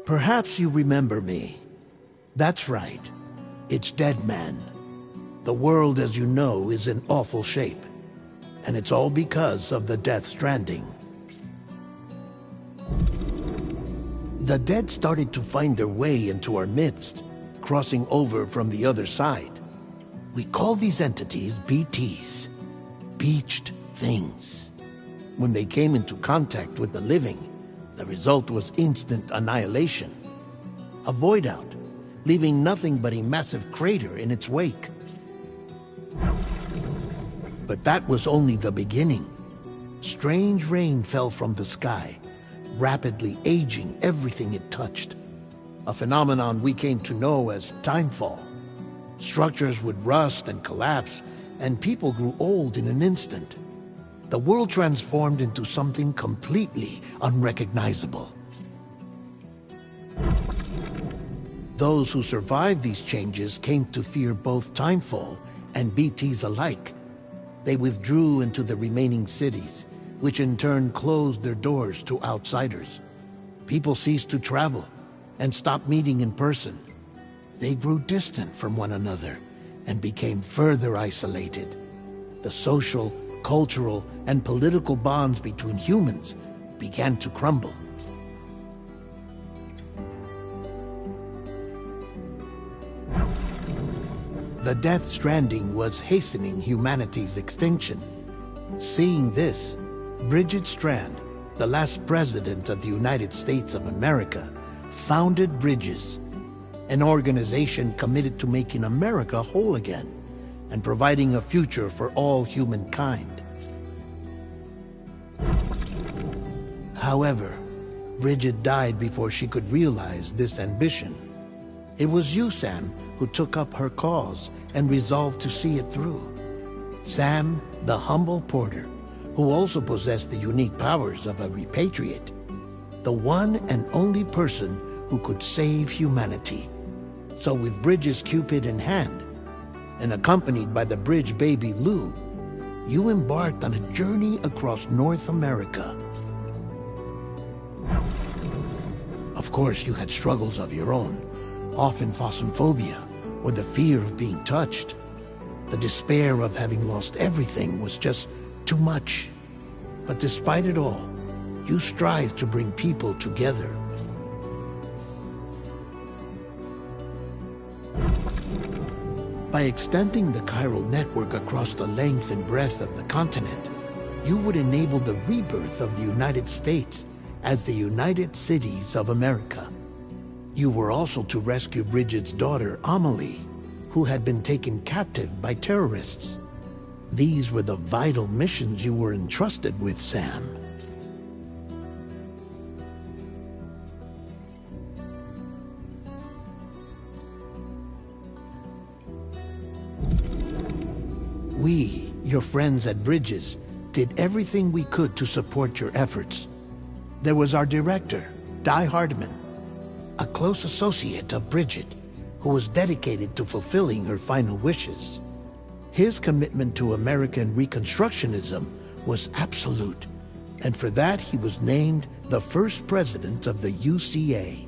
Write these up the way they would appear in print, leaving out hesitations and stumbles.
Perhaps you remember me. That's right. It's Dead Man. The world, as you know, is in awful shape. And it's all because of the Death Stranding. The dead started to find their way into our midst, crossing over from the other side. We call these entities BTs, Beached Things. When they came into contact with the living, the result was instant annihilation. A void out, leaving nothing but a massive crater in its wake. But that was only the beginning. Strange rain fell from the sky, rapidly aging everything it touched. A phenomenon we came to know as timefall. Structures would rust and collapse, and people grew old in an instant. The world transformed into something completely unrecognizable. Those who survived these changes came to fear both timefall and BTs alike. They withdrew into the remaining cities, which in turn closed their doors to outsiders. People ceased to travel and stopped meeting in person. They grew distant from one another and became further isolated. The social, cultural, and political bonds between humans began to crumble. The Death Stranding was hastening humanity's extinction. Seeing this, Bridget Strand, the last president of the United States of America, founded Bridges, an organization committed to making America whole again and providing a future for all humankind. However, Bridget died before she could realize this ambition. It was you, Sam, who took up her cause and resolved to see it through. Sam, the humble porter, who also possessed the unique powers of a repatriate. The one and only person who could save humanity. So with Bridges' Cupid in hand, and accompanied by the bridge baby Lou, you embarked on a journey across North America. Of course, you had struggles of your own, often phasmophobia, or the fear of being touched. The despair of having lost everything was just too much. But despite it all, you strive to bring people together. By extending the chiral network across the length and breadth of the continent, you would enable the rebirth of the United States as the United Cities of America. You were also to rescue Bridget's daughter, Amelie, who had been taken captive by terrorists. These were the vital missions you were entrusted with, Sam. We, your friends at Bridges, did everything we could to support your efforts. There was our director, Di Hardman, a close associate of Bridget, who was dedicated to fulfilling her final wishes. His commitment to American Reconstructionism was absolute, and for that he was named the first president of the UCA.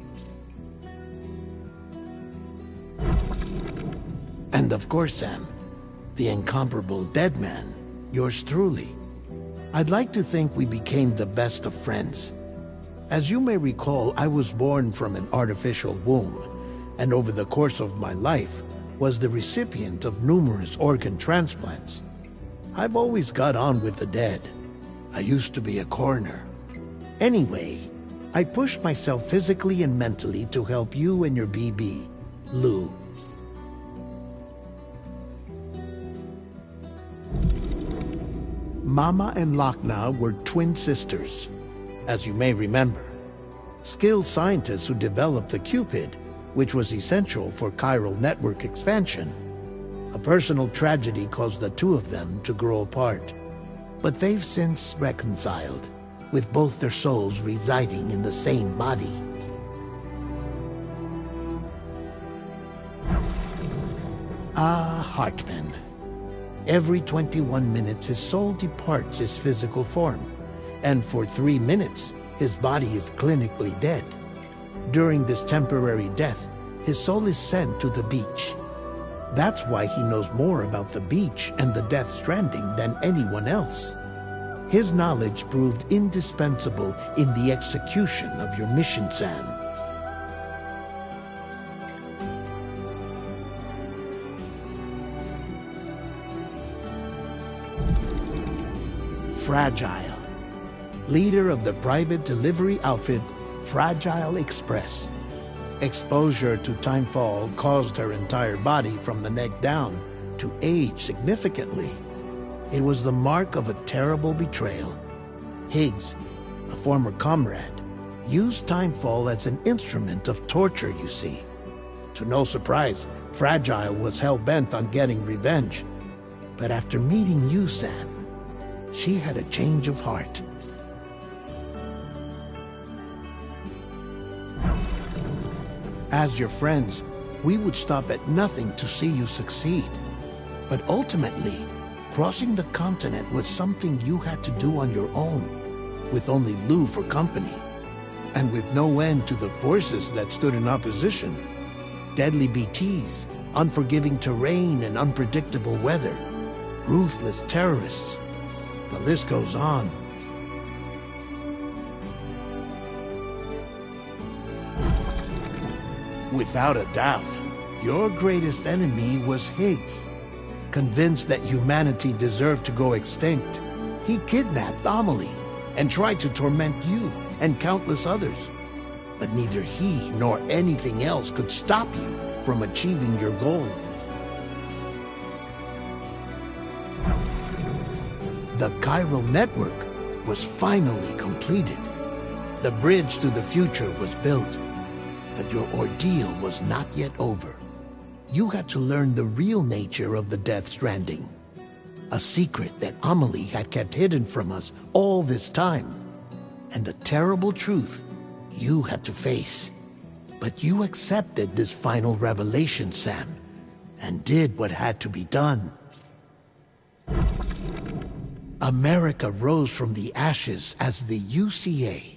And of course, Sam, the incomparable Dead Man, yours truly. I'd like to think we became the best of friends. As you may recall, I was born from an artificial womb, and over the course of my life was the recipient of numerous organ transplants. I've always got on with the dead. I used to be a coroner. Anyway, I pushed myself physically and mentally to help you and your BB, Lou. Mama and Lochna were twin sisters, as you may remember. Skilled scientists who developed the Cupid, which was essential for chiral network expansion. A personal tragedy caused the two of them to grow apart. But they've since reconciled, with both their souls residing in the same body. Ah, Hartman. Every 21 minutes his soul departs his physical form, and for 3 minutes his body is clinically dead. during this temporary death, his soul is sent to the beach. That's why he knows more about the beach and the Death Stranding than anyone else. His knowledge proved indispensable in the execution of your mission, Sam. Fragile, leader of the private delivery outfit Fragile Express. Exposure to timefall caused her entire body from the neck down to age significantly. It was the mark of a terrible betrayal. Higgs, a former comrade, used timefall as an instrument of torture, you see. To no surprise, Fragile was hell-bent on getting revenge. But after meeting you, Sam, she had a change of heart. As your friends, we would stop at nothing to see you succeed. But ultimately, crossing the continent was something you had to do on your own, with only Lou for company, and with no end to the forces that stood in opposition. Deadly BTs, unforgiving terrain and unpredictable weather, ruthless terrorists. The list goes on. Without a doubt, your greatest enemy was Higgs. Convinced that humanity deserved to go extinct, he kidnapped Amelie and tried to torment you and countless others. But neither he nor anything else could stop you from achieving your goal. The chiral network was finally completed. The bridge to the future was built. But your ordeal was not yet over. You had to learn the real nature of the Death Stranding. A secret that Amelie had kept hidden from us all this time. And a terrible truth you had to face. But you accepted this final revelation, Sam, and did what had to be done. America rose from the ashes as the UCA.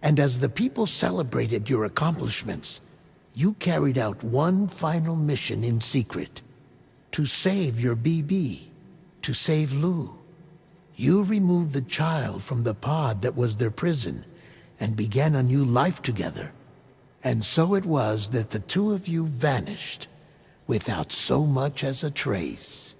And as the people celebrated your accomplishments, you carried out one final mission in secret. To save your BB. To save Lou. You removed the child from the pod that was their prison and began a new life together. And so it was that the two of you vanished without so much as a trace.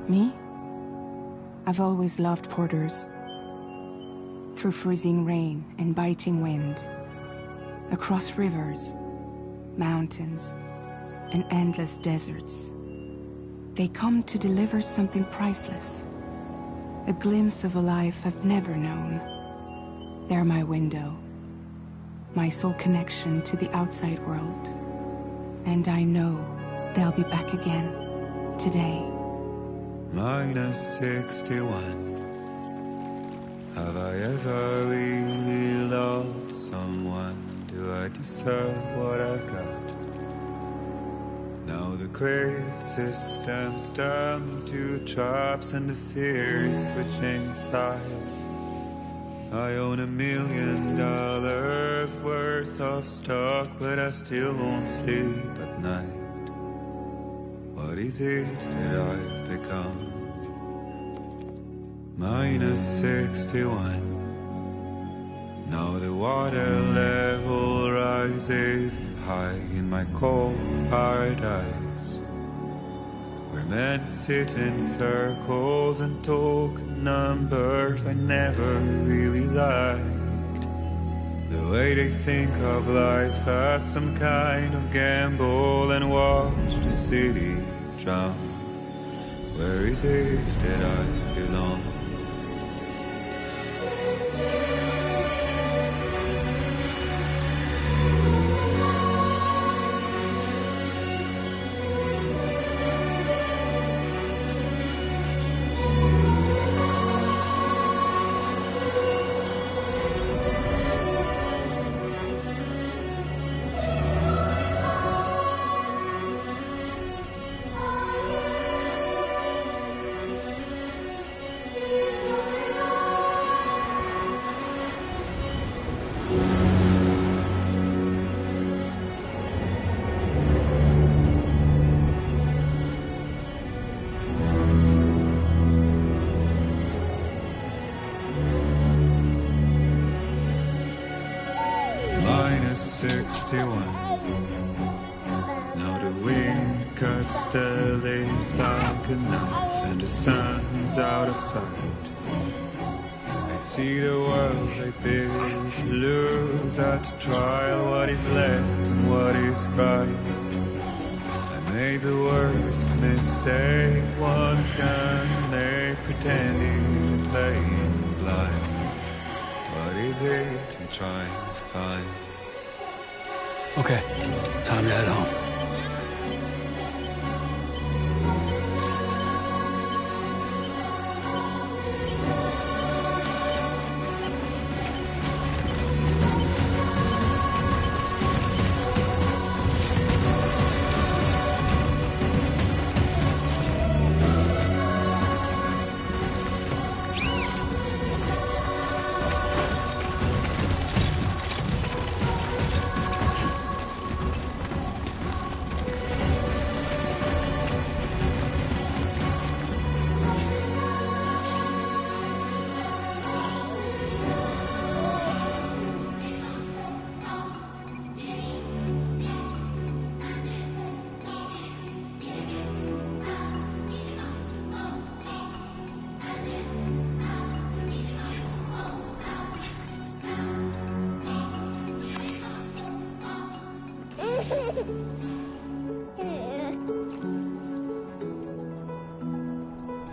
Me? I've always loved porters. Through freezing rain and biting wind, across rivers, mountains, and endless deserts, they come to deliver something priceless, a glimpse of a life I've never known. They're my window, my sole connection to the outside world. And I know they'll be back again, today. -61. Have I ever really loved someone? Do I deserve what I've got? Now the great system's turned into traps and the fear is switching sides. I own $1 million worth of stock, but I still won't sleep at night. What is it that I've become? -61. Now the water level rises high in my cold paradise, where men sit in circles and talk numbers I never really liked. The way they think of life as some kind of gamble and watch the city drown. Where is it that I belong? -61. Now the wind cuts the leaves like a knife and the sun is out of sight. I see the world I built to lose at the trial, what is left and what is right. I made the worst mistake one can make, pretending and playing blind. What is it I'm trying to find? Okay, time to head home.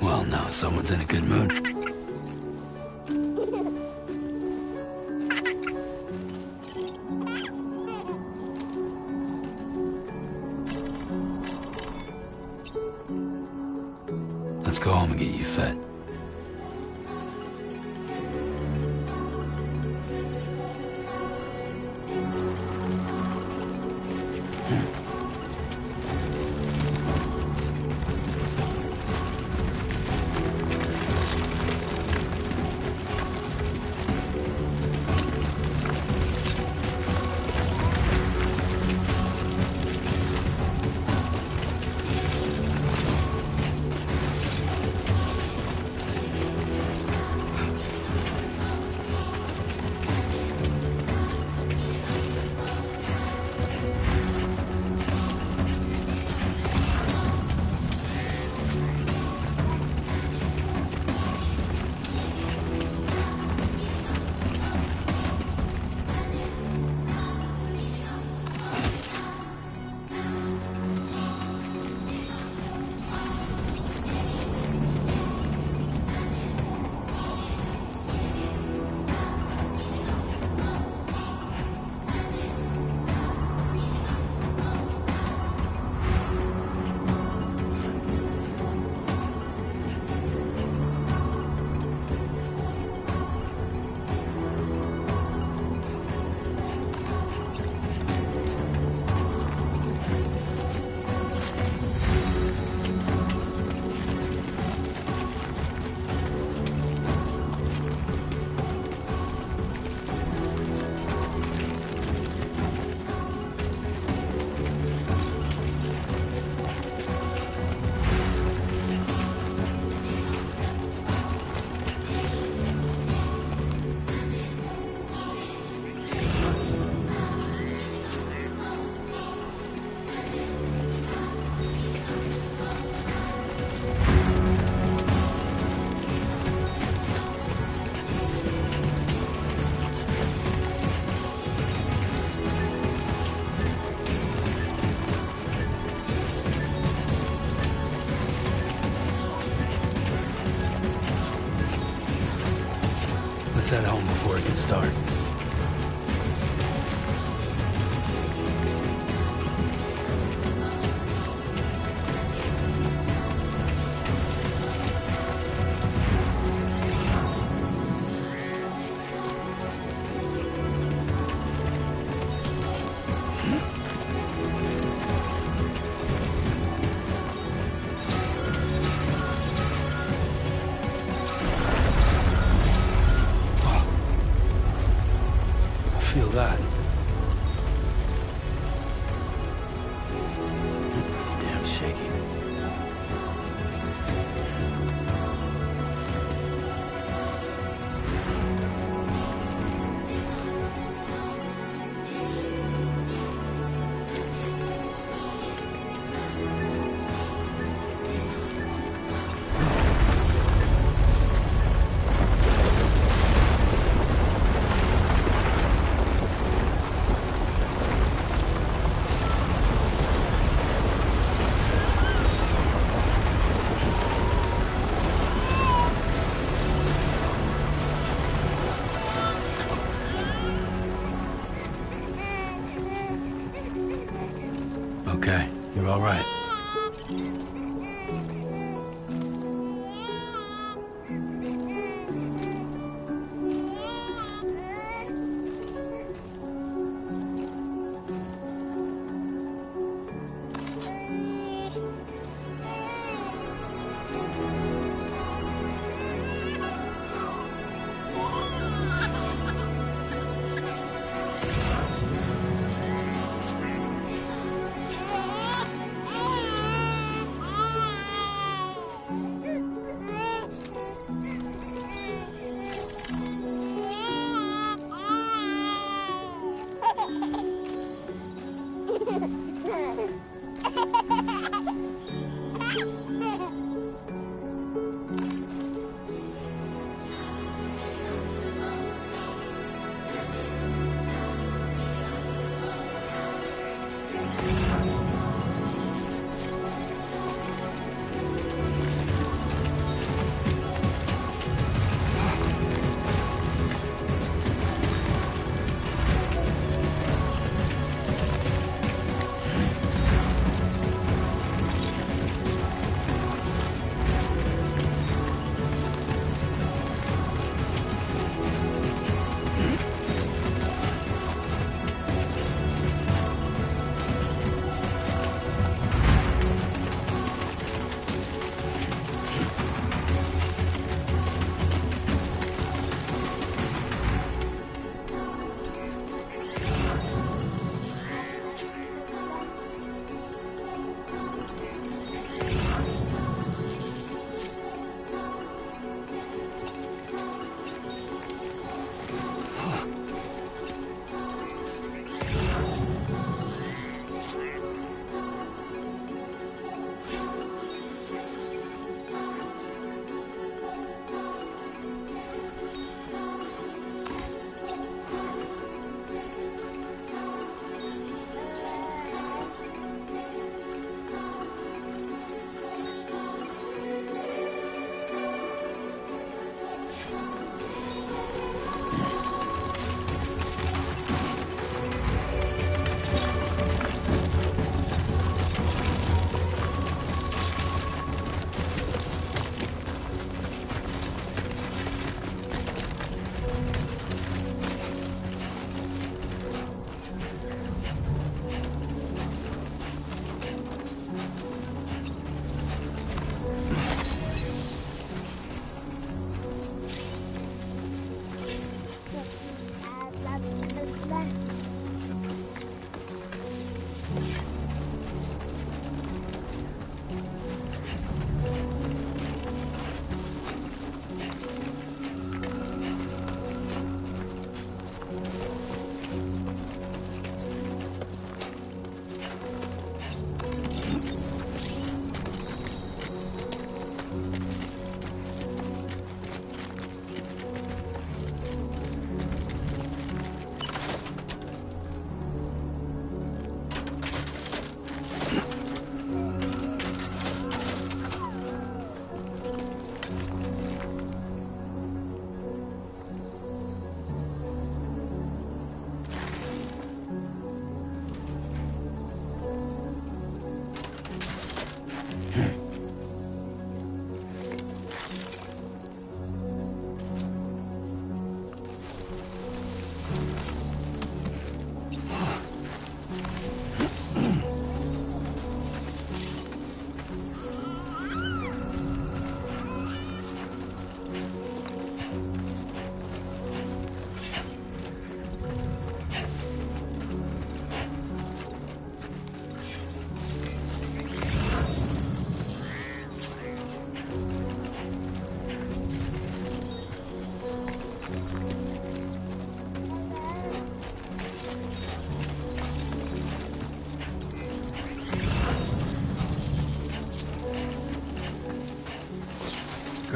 Well, now someone's in a good mood. Let's go home and get you fed. Let's head home before it gets dark. Feel that. Damn shaky. Okay, you're all right.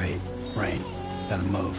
Great. Rain. Gotta move.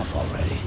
enough already.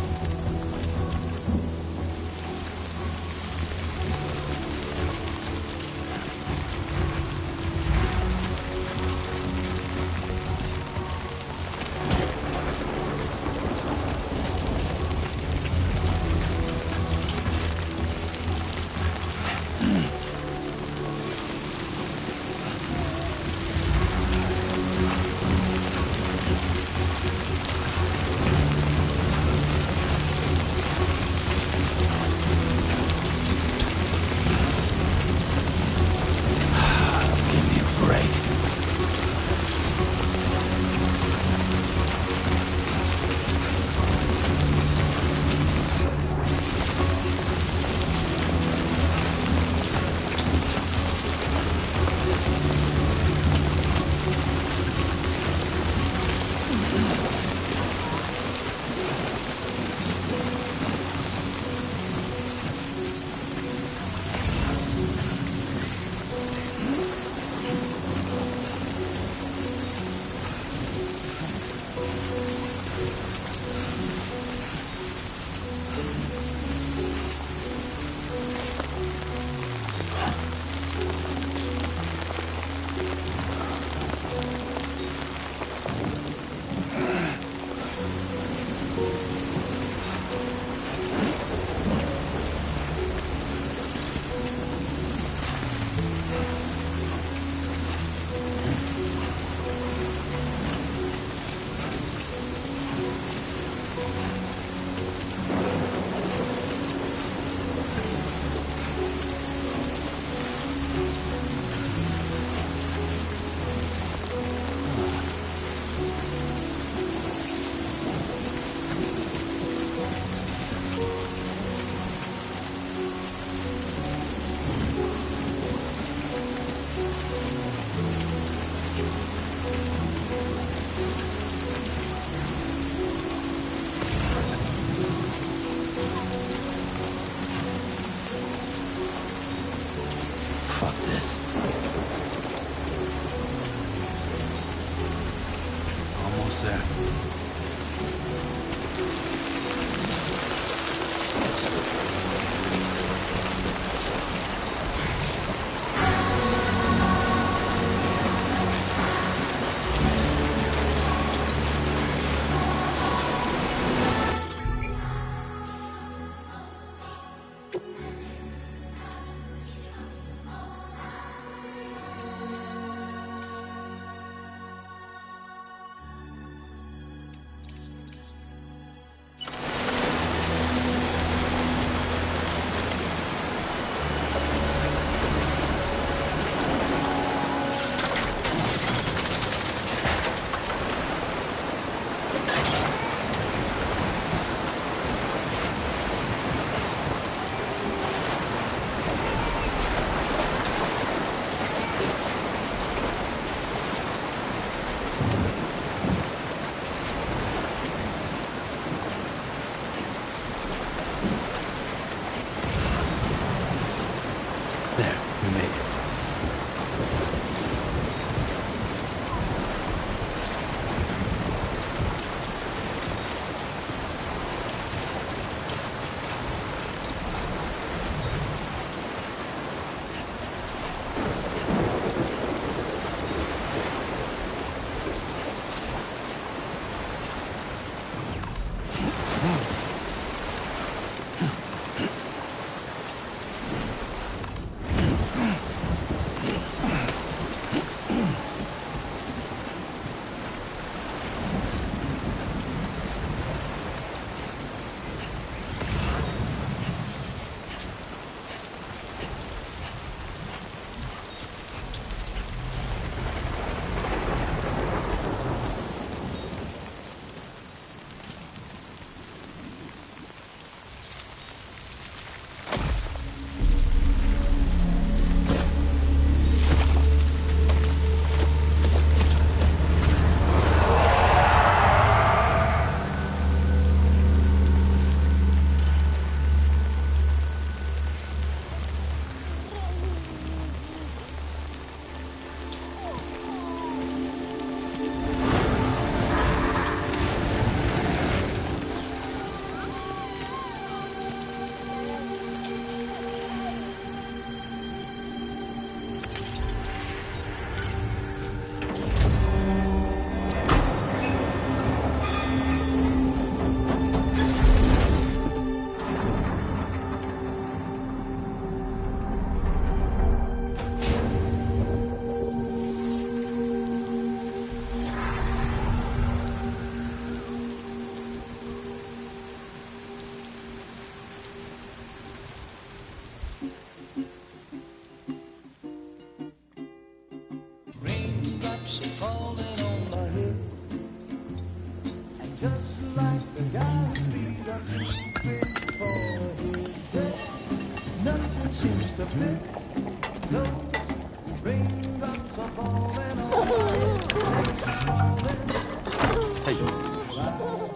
Hey.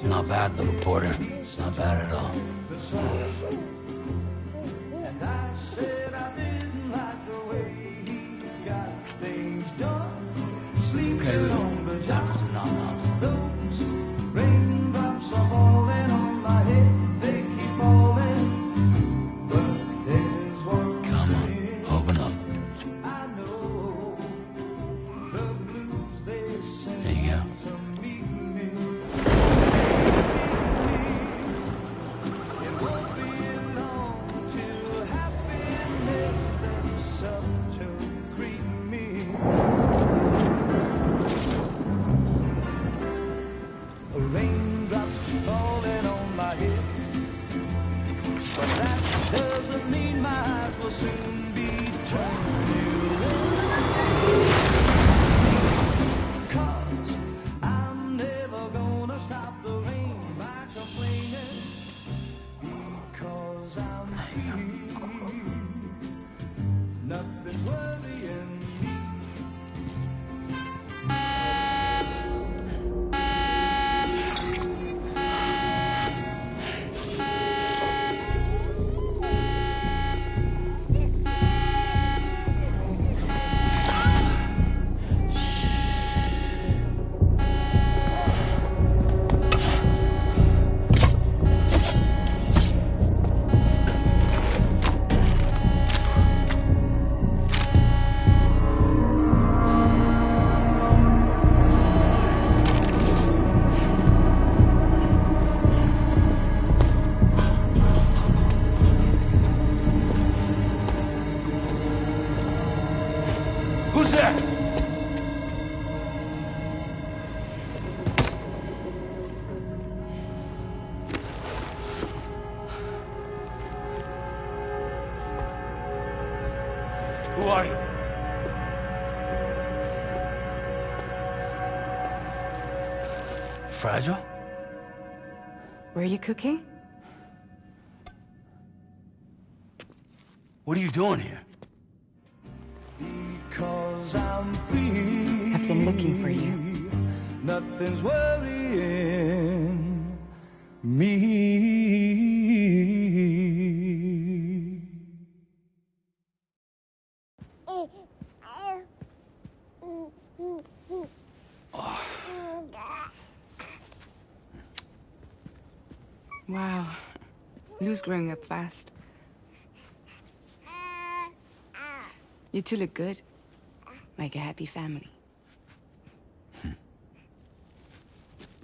Not bad, little porter. Not bad at all. Okay, Lou. Time for some nom-noms. Come on, open up. There you go. Who's there? Who are you? Fragile? Were you cooking? What are you doing here? I've been looking for you. Nothing's worrying me. Wow. Lou's growing up fast. You two look good. Like a happy family.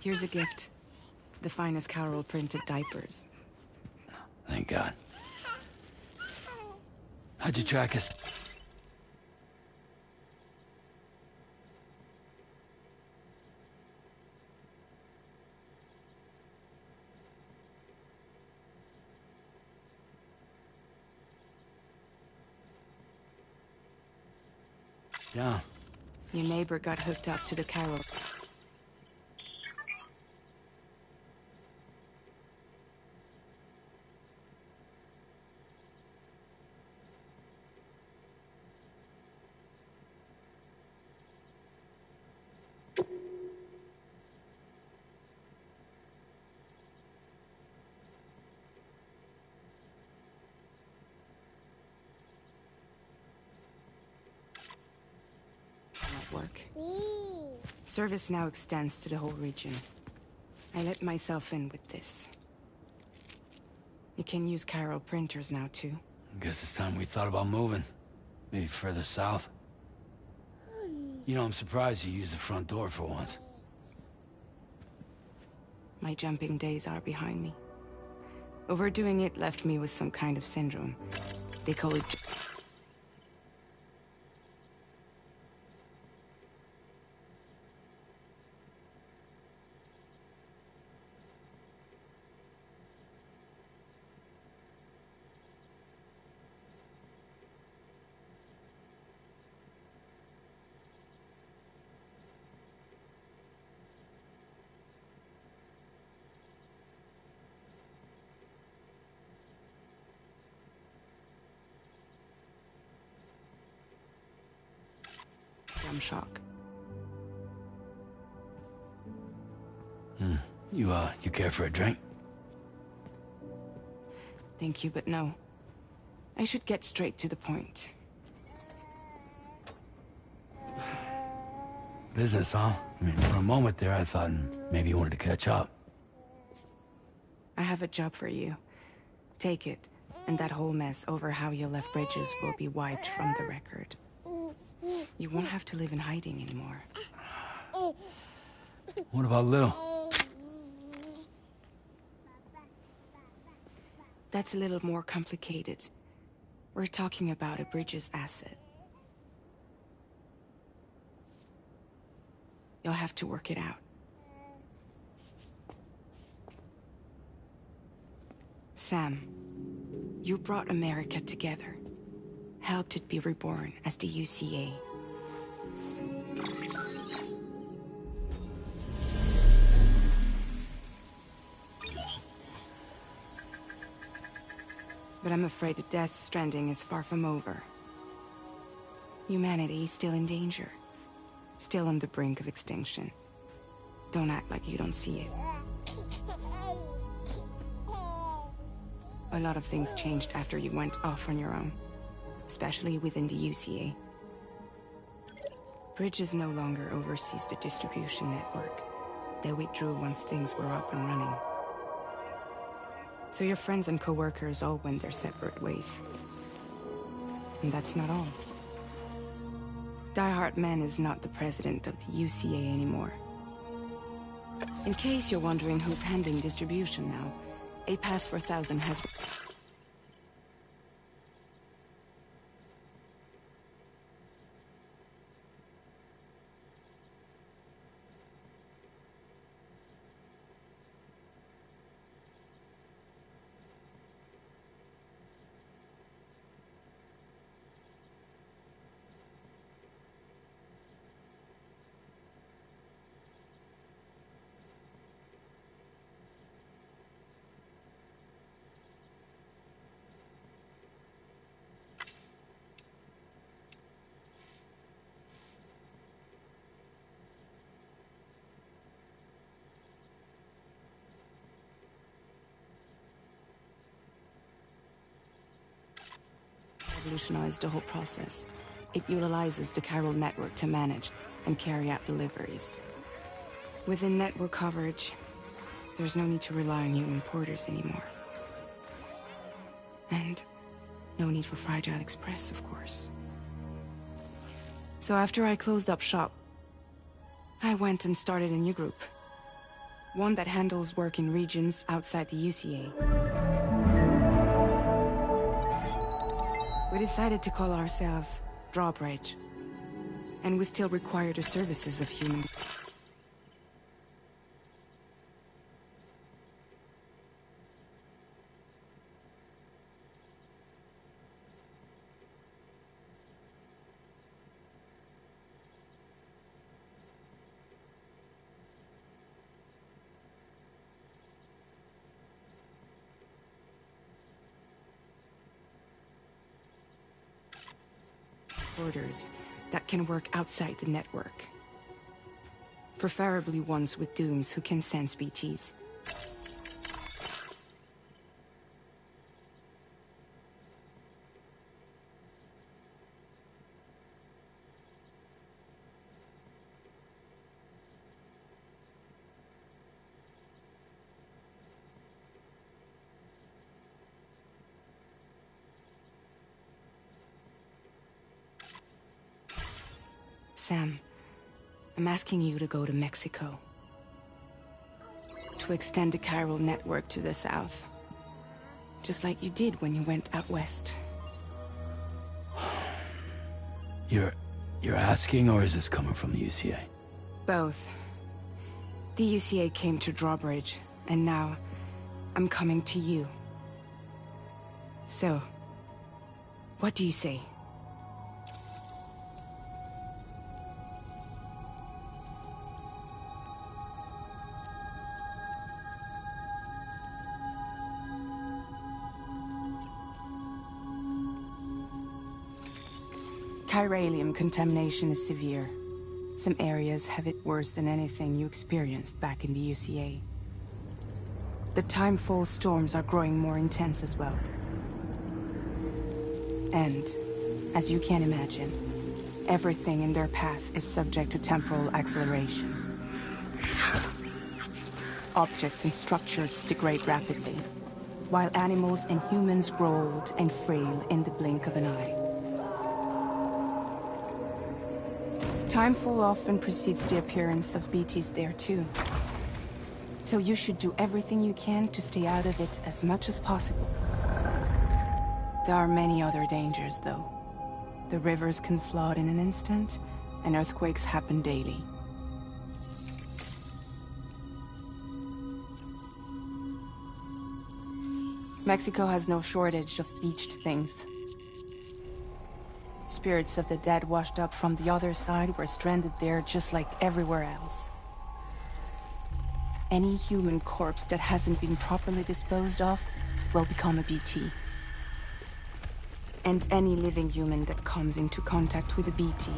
Here's a gift. The finest Carol printed diapers. Thank God. How'd you track us? Down. Your neighbor got hooked up to the Carol. Work. Service now extends to the whole region. I let myself in with this. You can use Carol printers now too. Guess it's time we thought about moving. Maybe further south. You know, I'm surprised you used the front door for once. My jumping days are behind me. Overdoing it left me with some kind of syndrome. They call it... from shock. You care for a drink? Thank you, but no. I should get straight to the point. Business, huh? I mean, for a moment there, I thought maybe you wanted to catch up. I have a job for you. Take it, and that whole mess over how you left Bridges will be wiped from the record. You won't have to live in hiding anymore. What about Lil? That's a little more complicated. We're talking about a Bridges asset. You'll have to work it out. Sam, you brought America together. Helped it be reborn as the UCA. But I'm afraid that Death Stranding is far from over. Humanity is still in danger. Still on the brink of extinction. Don't act like you don't see it. A lot of things changed after you went off on your own. Especially within the UCA. Bridges no longer oversees the distribution network. They withdrew once things were up and running. So your friends and co-workers all went their separate ways. And that's not all. Die Hard Man is not the president of the UCA anymore. In case you're wondering who's handling distribution now, a Pass 4000 has... revolutionized the whole process. It utilizes the chiral network to manage and carry out deliveries. Within network coverage, there's no need to rely on human porters anymore. And no need for Fragile Express, of course. So after I closed up shop, I went and started a new group. One that handles work in regions outside the UCA. We decided to call ourselves Drawbridge. And we still require the services of human... orders that can work outside the network. Preferably ones with dooms who can sense BTs. Sam, I'm asking you to go to Mexico. To extend the chiral network to the south. Just like you did when you went out west. You're asking, or is this coming from the UCA? Both. The UCA came to Drawbridge, and now I'm coming to you. So, what do you say? Chiralium contamination is severe. Some areas have it worse than anything you experienced back in the UCA. The timefall storms are growing more intense as well. And, as you can imagine, everything in their path is subject to temporal acceleration. Objects and structures degrade rapidly, while animals and humans grow old and frail in the blink of an eye. Timefall often precedes the appearance of BTs there too. So you should do everything you can to stay out of it as much as possible. There are many other dangers though. The rivers can flood in an instant, and earthquakes happen daily. Mexico has no shortage of beached things. Spirits of the dead washed up from the other side were stranded there just like everywhere else. Any human corpse that hasn't been properly disposed of will become a BT. And any living human that comes into contact with a BT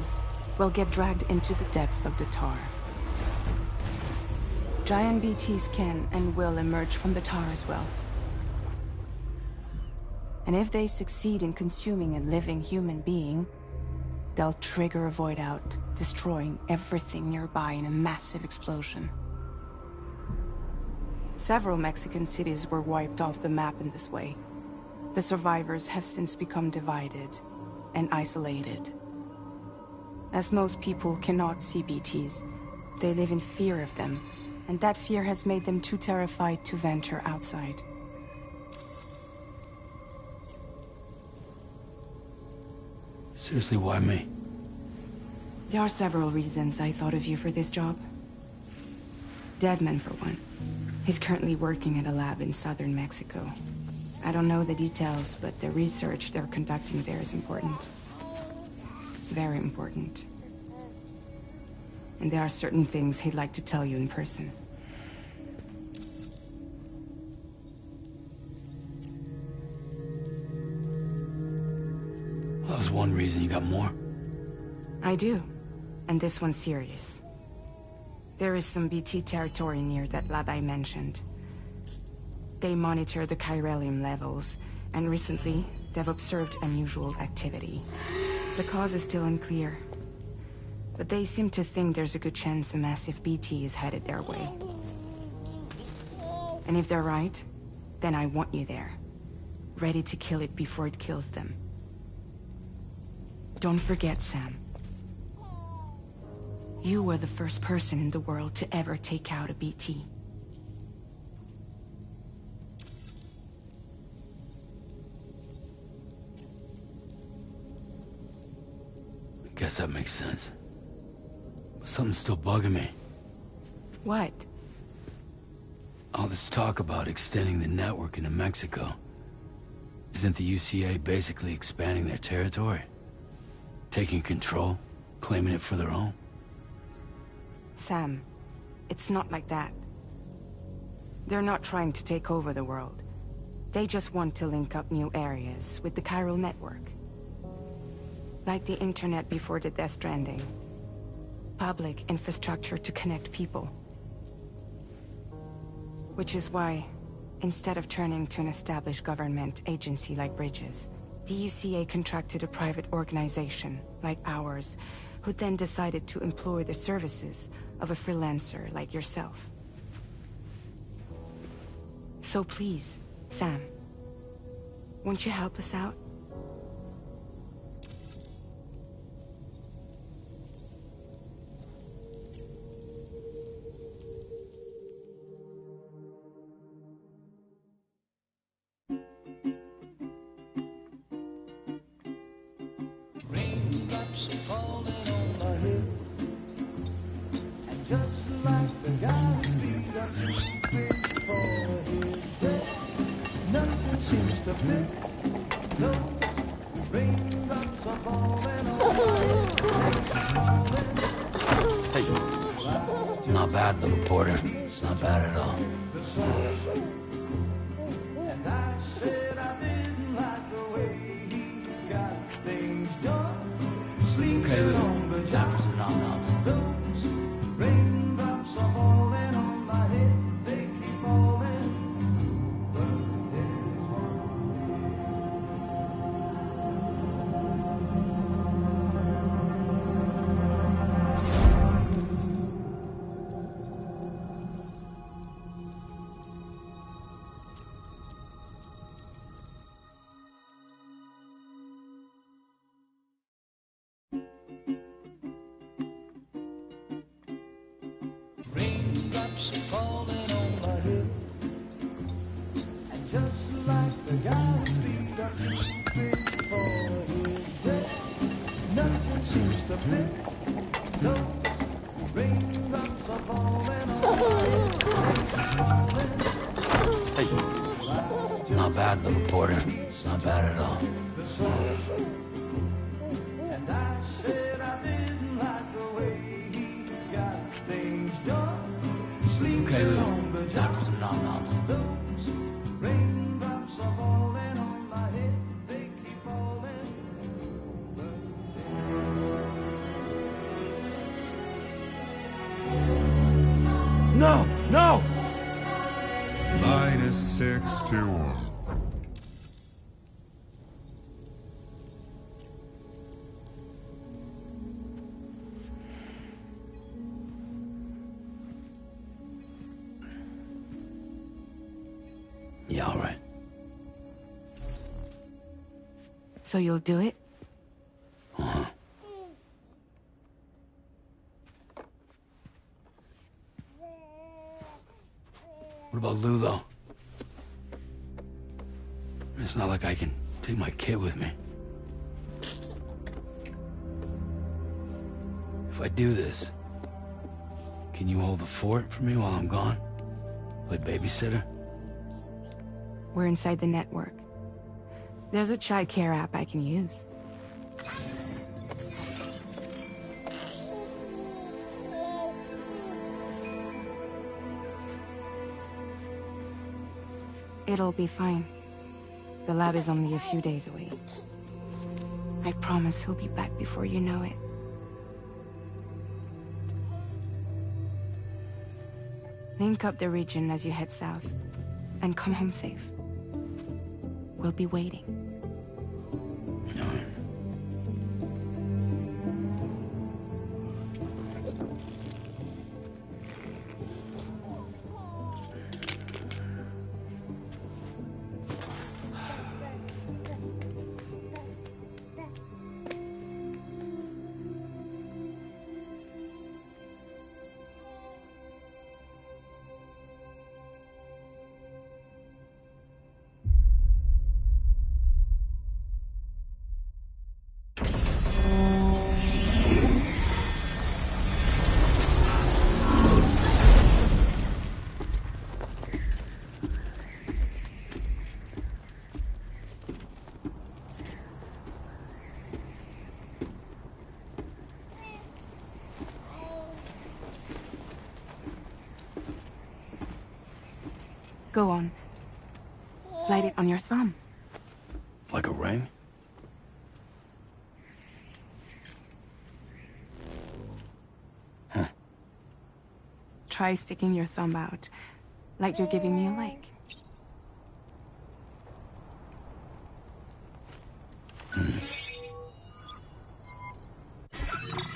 will get dragged into the depths of the tar. Giant BTs can and will emerge from the tar as well. And if they succeed in consuming a living human being, they'll trigger a void out, destroying everything nearby in a massive explosion. Several Mexican cities were wiped off the map in this way. The survivors have since become divided and isolated. As most people cannot see BTs, they live in fear of them, and that fear has made them too terrified to venture outside. Seriously, why me? There are several reasons I thought of you for this job. Deadman, for one. He's currently working at a lab in southern Mexico. I don't know the details, but the research they're conducting there is important. Very important. And there are certain things he'd like to tell you in person. Well, that was one reason. You got more? I do. And this one's serious. There is some BT territory near that lab I mentioned. They monitor the chiralium levels, and recently, they've observed unusual activity. The cause is still unclear, but they seem to think there's a good chance a massive BT is headed their way. And if they're right, then I want you there, ready to kill it before it kills them. Don't forget, Sam. You were the first person in the world to ever take out a BT. I guess that makes sense. But something's still bugging me. What? All this talk about extending the network into Mexico. Isn't the UCA basically expanding their territory? Taking control? Claiming it for their own? Sam, it's not like that. They're not trying to take over the world. They just want to link up new areas with the chiral network. Like the internet before the Death Stranding. Public infrastructure to connect people. Which is why, instead of turning to an established government agency like Bridges, the UCA contracted a private organization, like ours, who then decided to employ the services of a freelancer like yourself. So please, Sam, won't you help us out? Not bad, little porter. Not bad at all. Okay, Lou. Time for some nom-noms. Not bad, little porter. Not bad at all. Okay, Lou. Time for some nom-noms. No! No! -61. Yeah, all right. So you'll do it? Uh-huh. What about Lou, though? It's not like I can take my kid with me. If I do this, can you hold the fort for me while I'm gone? Play babysitter? We're inside the network. There's a child care app I can use. It'll be fine. The lab is only a few days away. I promise he'll be back before you know it. Link up the region as you head south, and come home safe. We'll be waiting. Go on. Slide it on your thumb. Like a ring? Huh. Try sticking your thumb out, like you're giving me a like.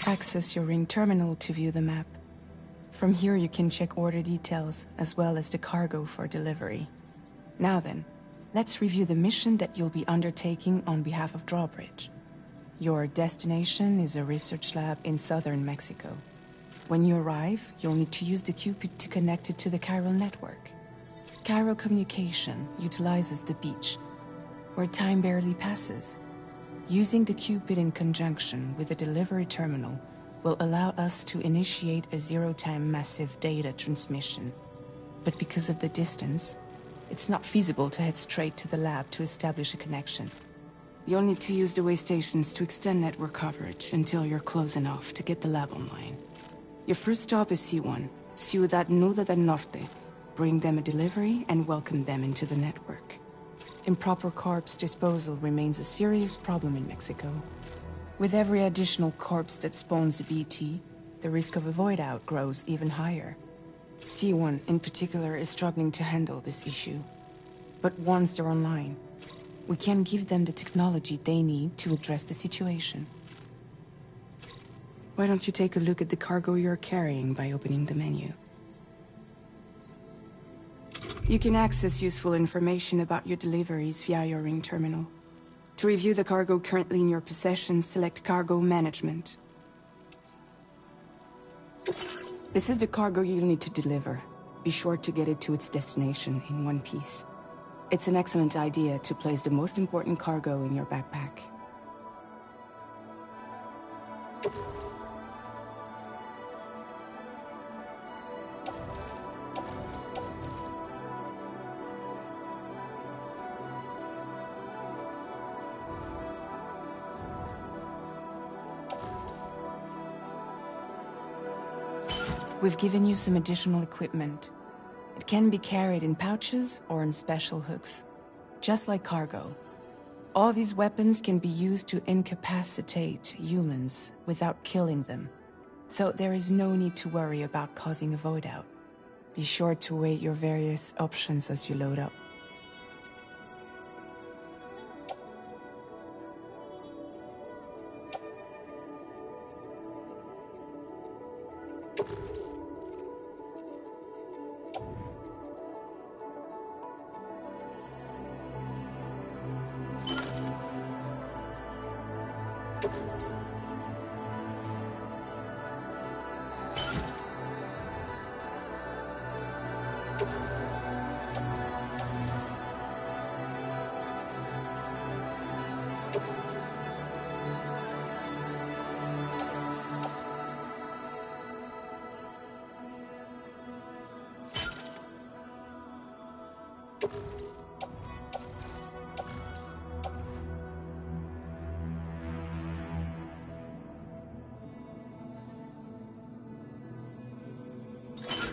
Access your ring terminal to view the map. From here you can check order details, as well as the cargo for delivery. Now then, let's review the mission that you'll be undertaking on behalf of Drawbridge. Your destination is a research lab in southern Mexico. When you arrive, you'll need to use the Cupid to connect it to the chiral network. Chiral communication utilizes the beach, where time barely passes. Using the Cupid in conjunction with the delivery terminal will allow us to initiate a zero-time massive data transmission. But because of the distance, it's not feasible to head straight to the lab to establish a connection. You'll need to use the way stations to extend network coverage until you're close enough to get the lab online. Your first stop is C1, Ciudad Nuda del Norte. Bring them a delivery and welcome them into the network. Improper corpse disposal remains a serious problem in Mexico. With every additional corpse that spawns a BT, the risk of a void out grows even higher. C1 in particular is struggling to handle this issue. But once they're online, we can give them the technology they need to address the situation. Why don't you take a look at the cargo you're carrying by opening the menu? You can access useful information about your deliveries via your ring terminal. To review the cargo currently in your possession, select Cargo Management. This is the cargo you'll need to deliver. Be sure to get it to its destination in one piece. It's an excellent idea to place the most important cargo in your backpack. We've given you some additional equipment. It can be carried in pouches or in special hooks, just like cargo. All these weapons can be used to incapacitate humans without killing them. So there is no need to worry about causing a void out. Be sure to weigh your various options as you load up.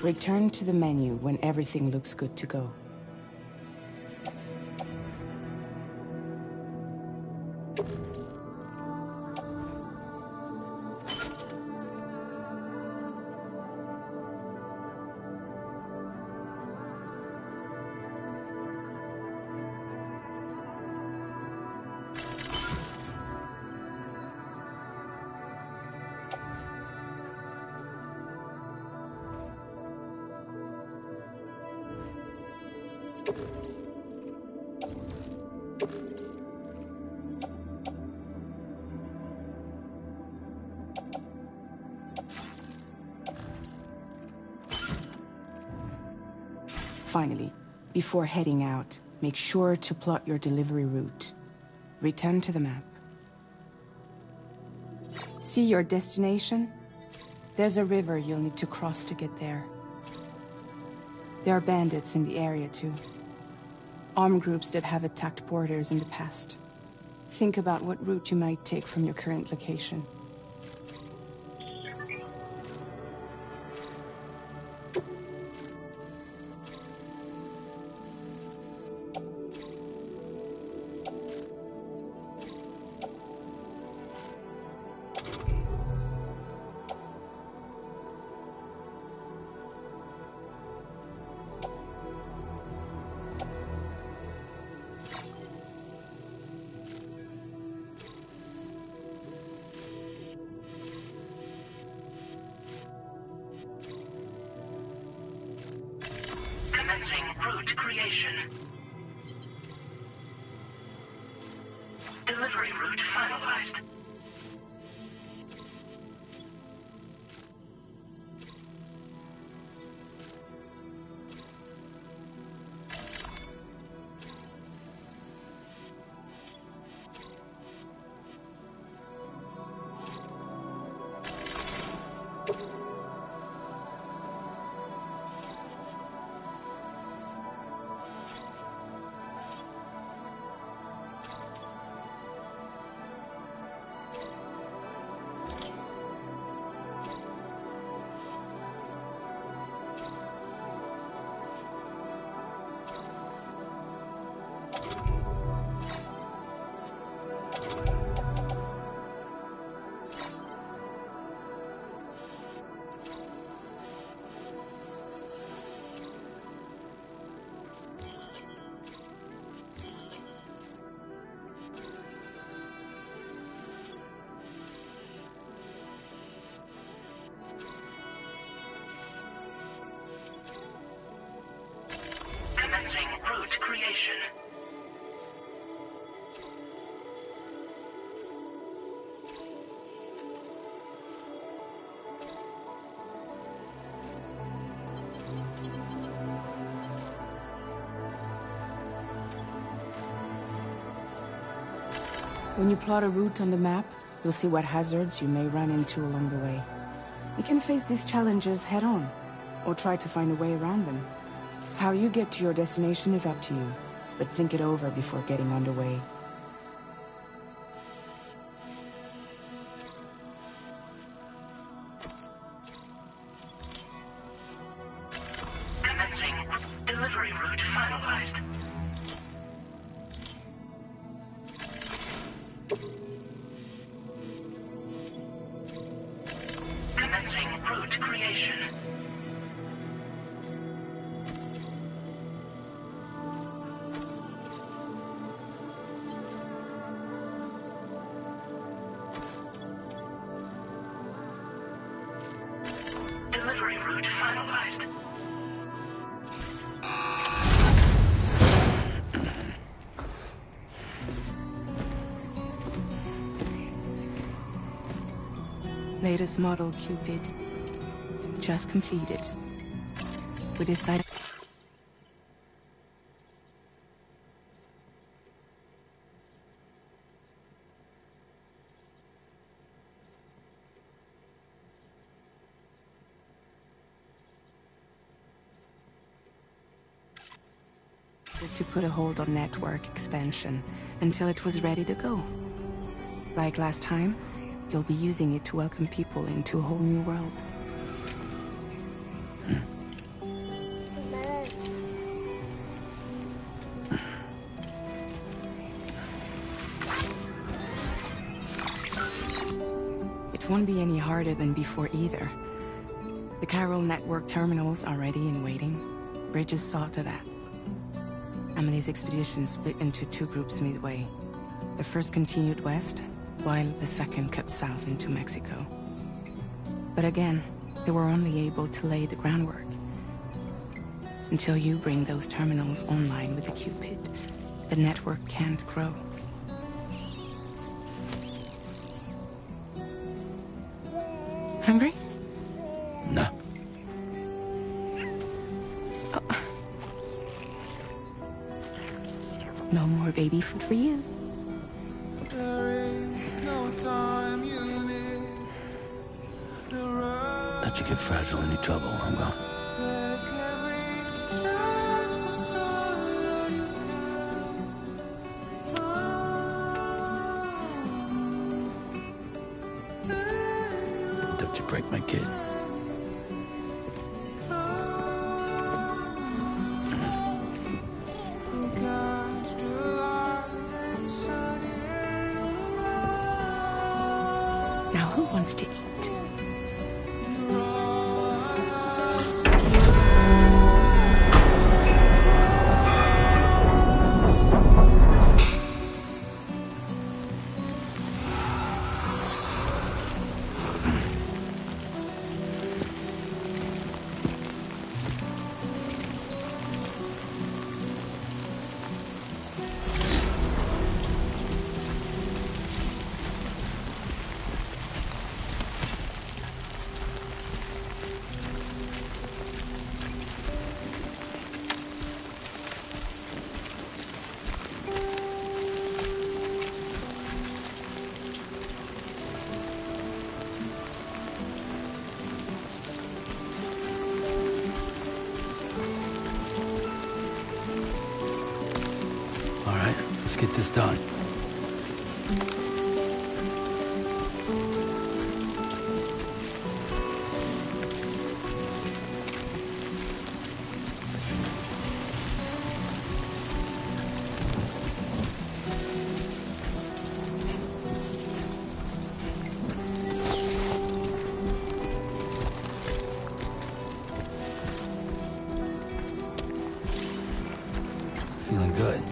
Return to the menu when everything looks good to go. Finally, before heading out, make sure to plot your delivery route. Return to the map. See your destination? There's a river you'll need to cross to get there. There are bandits in the area too. Armed groups that have attacked borders in the past. Think about what route you might take from your current location. Commencing route creation. Delivery route finalized. Commencing route creation. When you plot a route on the map, you'll see what hazards you may run into along the way. You can face these challenges head-on, or try to find a way around them. How you get to your destination is up to you, but think it over before getting underway. Commencing delivery route finalized. Commencing route creation. Delivery route finalized. Latest model Cupid. Just completed. We decided to put a hold on network expansion until it was ready to go. Like last time, you'll be using it to welcome people into a whole new world. It won't be any harder than before either. The Chiral network terminals are ready and waiting. Bridges saw to that. Emily's expedition split into two groups midway. The first continued west, while the second cut south into Mexico. But again, they were only able to lay the groundwork. Until you bring those terminals online with the Cupid, the network can't grow. Hungry? No. No more baby food for you. Let you get fragile any trouble, I'm gone. Don't you break my kid. Now who wants to eat? All right, let's get this done. Feeling good.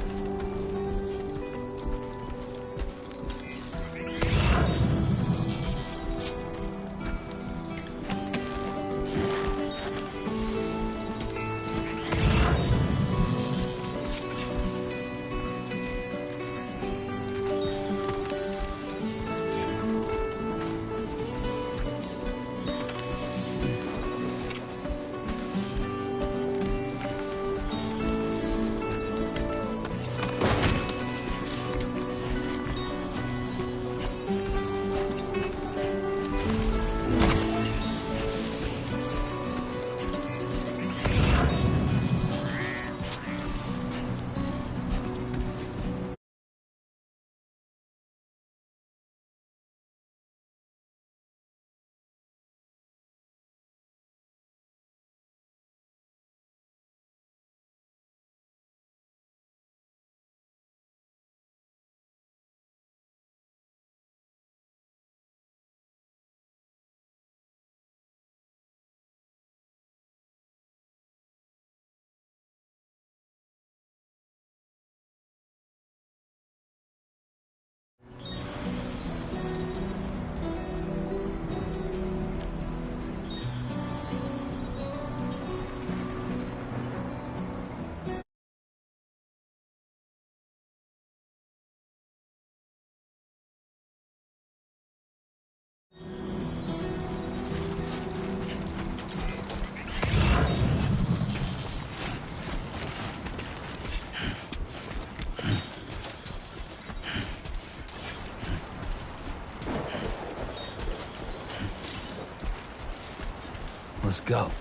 Let's go.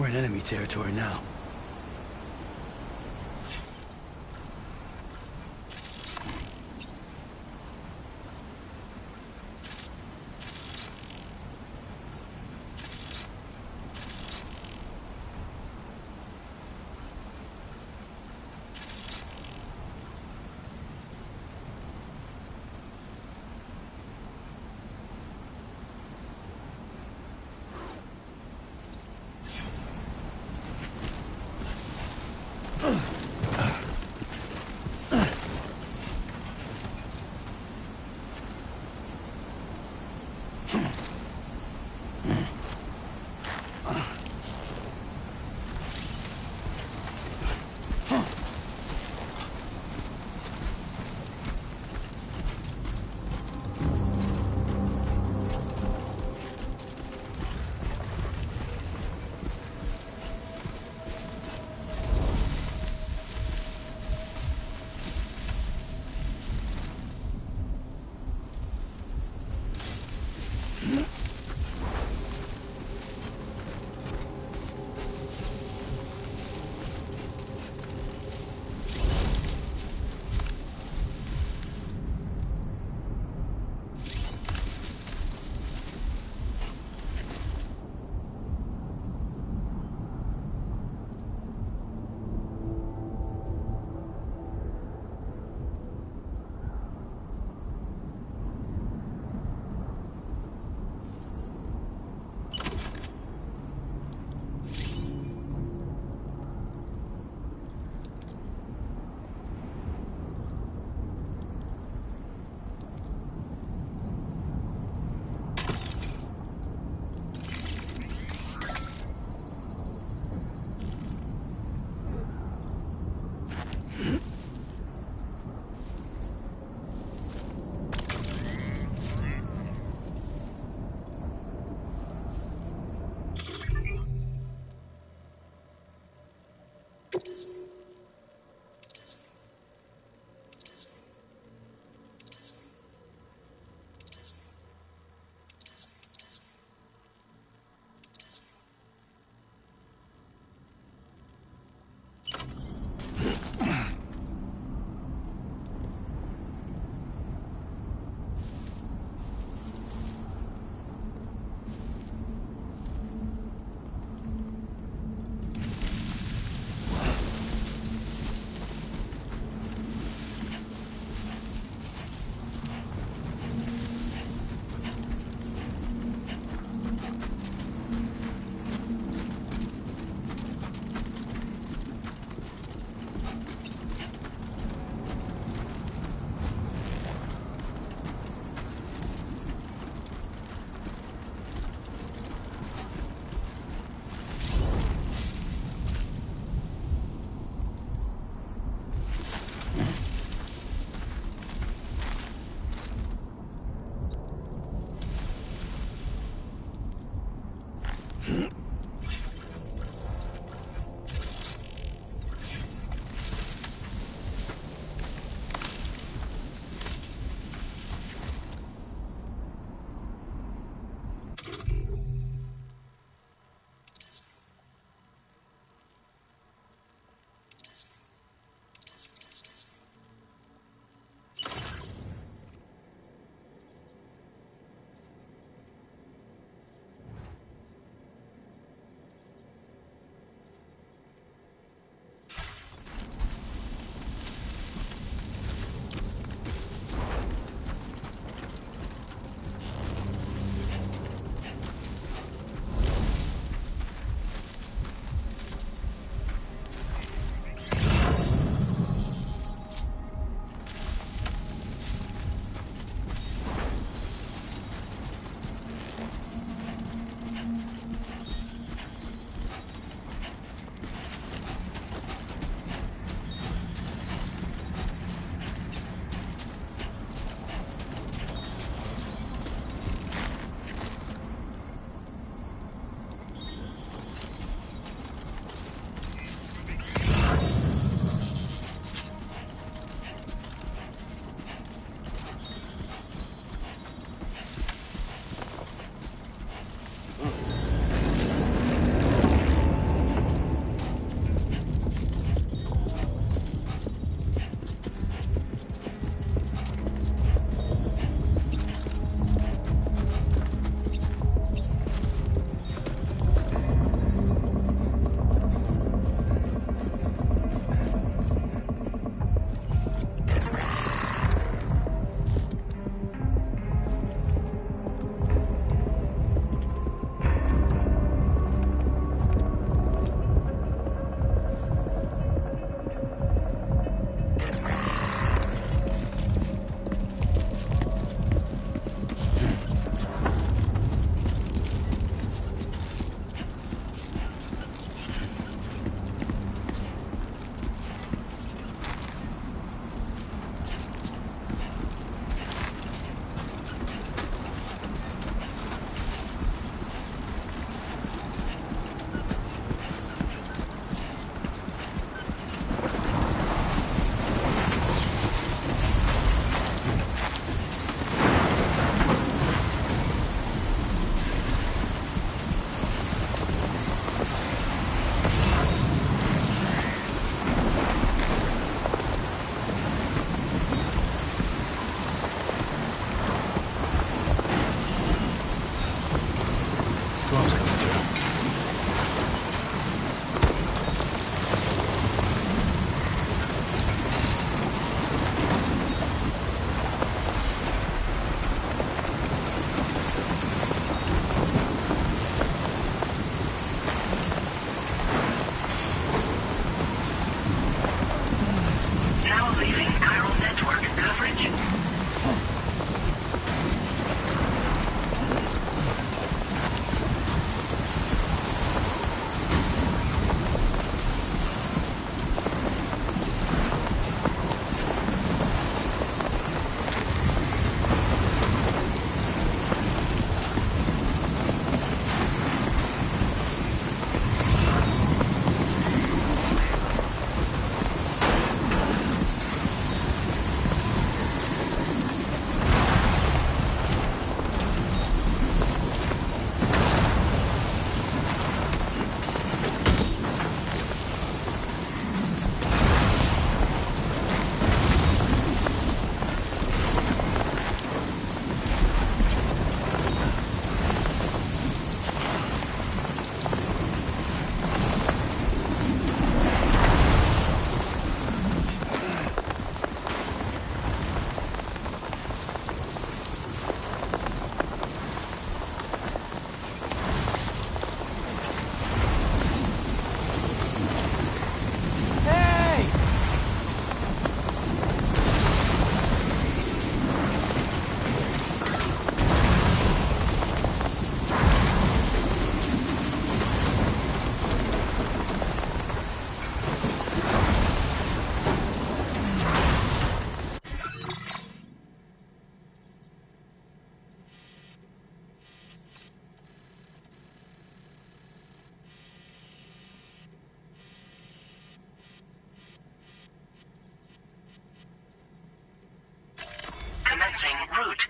We're in enemy territory now.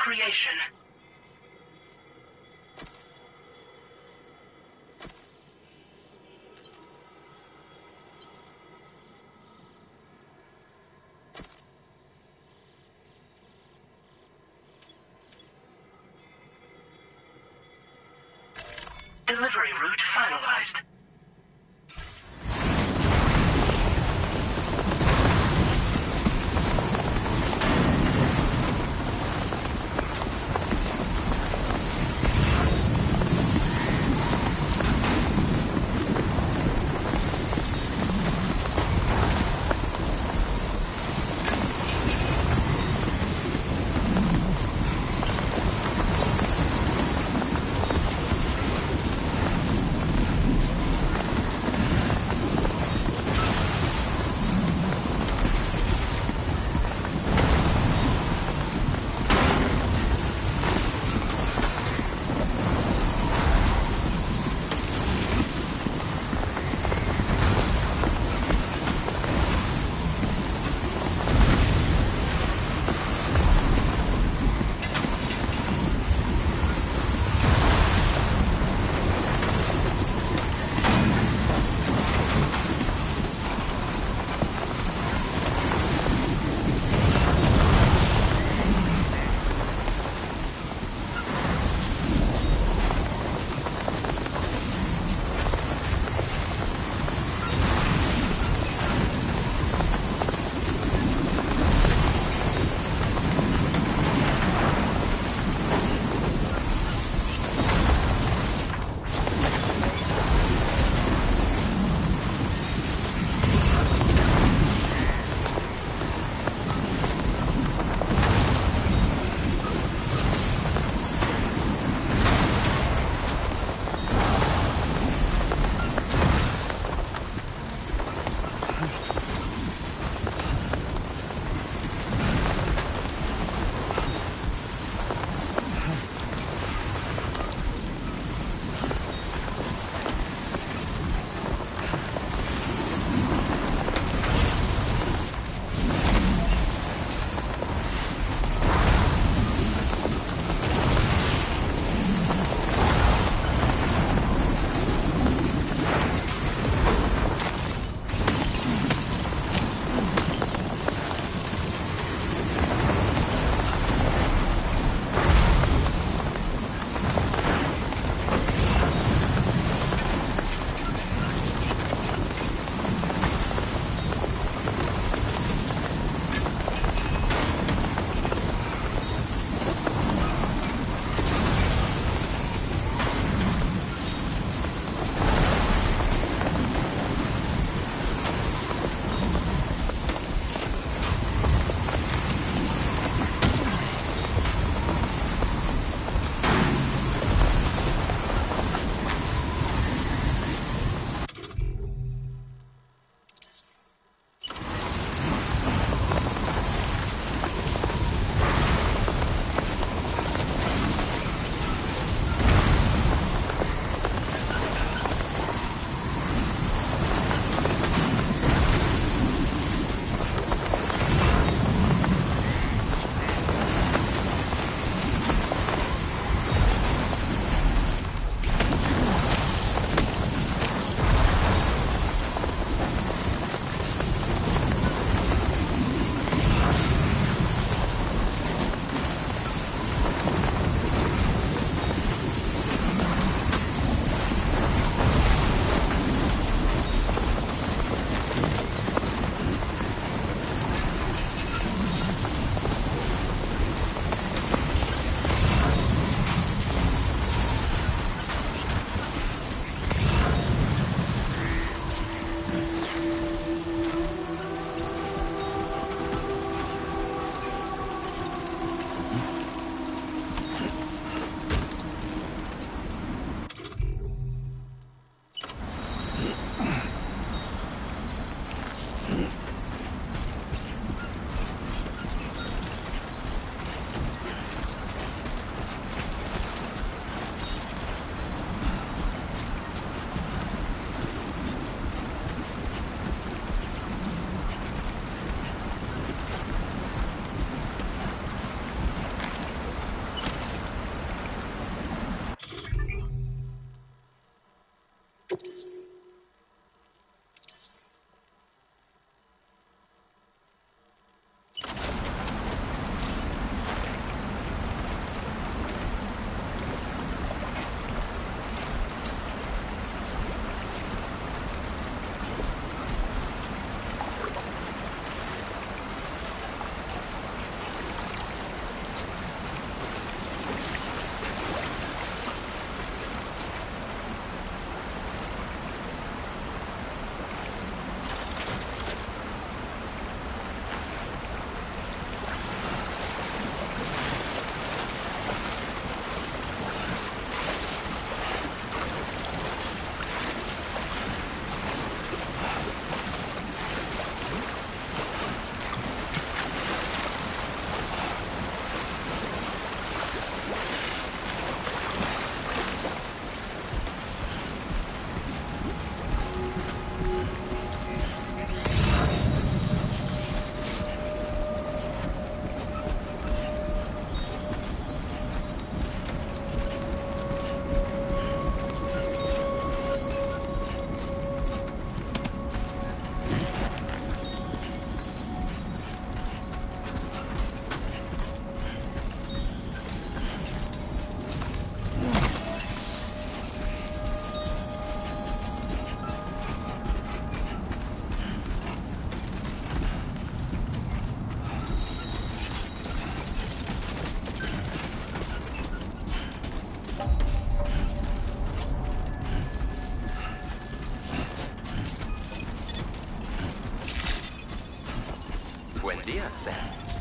creation. Delivery route finalized.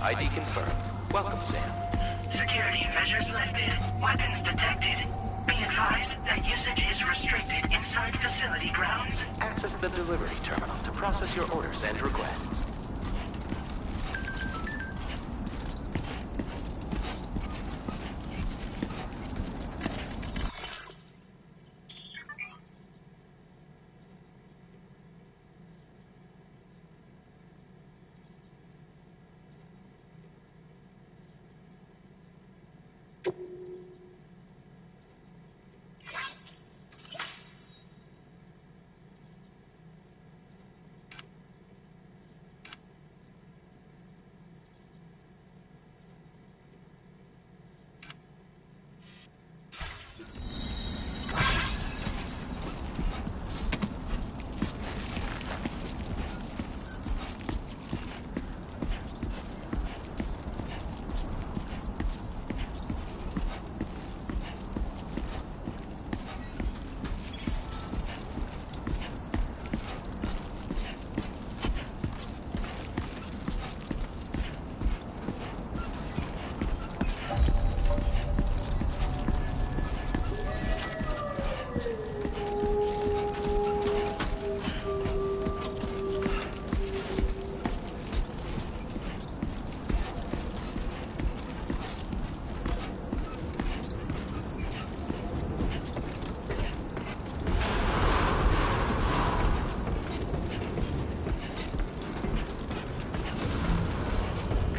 ID confirmed. Welcome, Sam. Security measures lifted. Weapons detected. Be advised that usage is restricted inside facility grounds. Access the delivery terminal to process your orders and requests.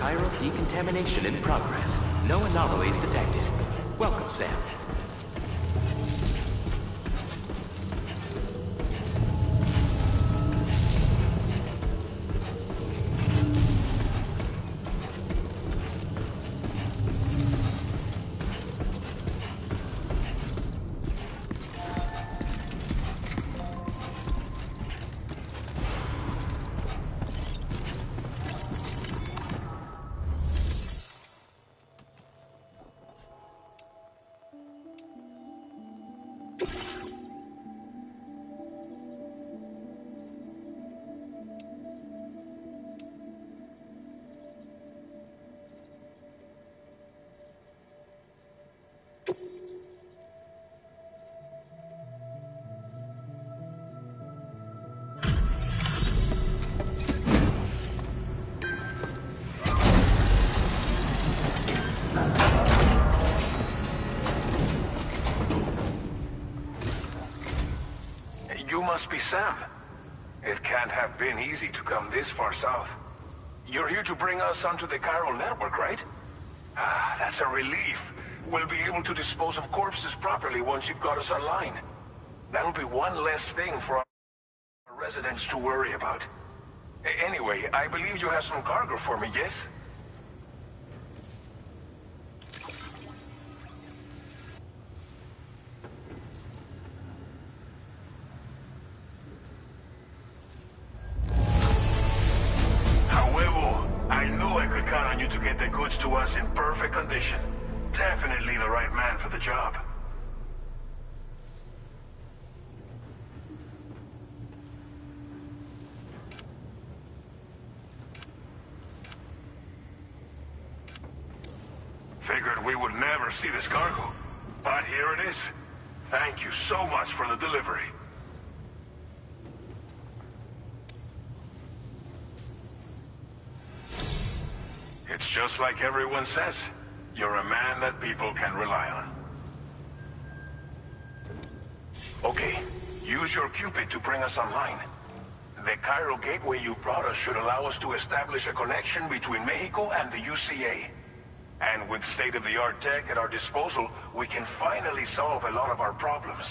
Chiral decontamination in progress. No anomalies detected. Welcome, Sam. You must be Sam. It can't have been easy to come this far south. You're here to bring us onto the chiral network, right? Ah, that's a relief. We'll be able to dispose of corpses properly once you've got us online. That'll be one less thing for our residents to worry about. Anyway, I believe you have some cargo for me, yes? I knew I could count on you to get the goods to us in perfect condition. Definitely the right man for the job. Figured we would never see this cargo, but here it is. Thank you so much for the delivery. It's just like everyone says. You're a man that people can rely on. Okay, use your Cupid to bring us online. The Cairo gateway you brought us should allow us to establish a connection between Mexico and the UCA. And with state-of-the-art tech at our disposal, we can finally solve a lot of our problems.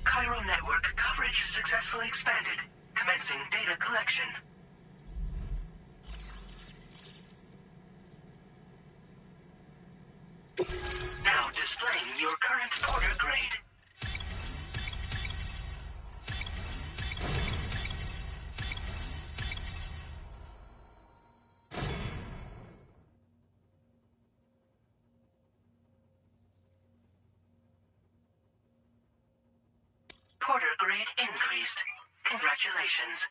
Cairo network coverage successfully expanded. Commencing data collection. Now displaying your current porter grade. Porter grade increased. Congratulations.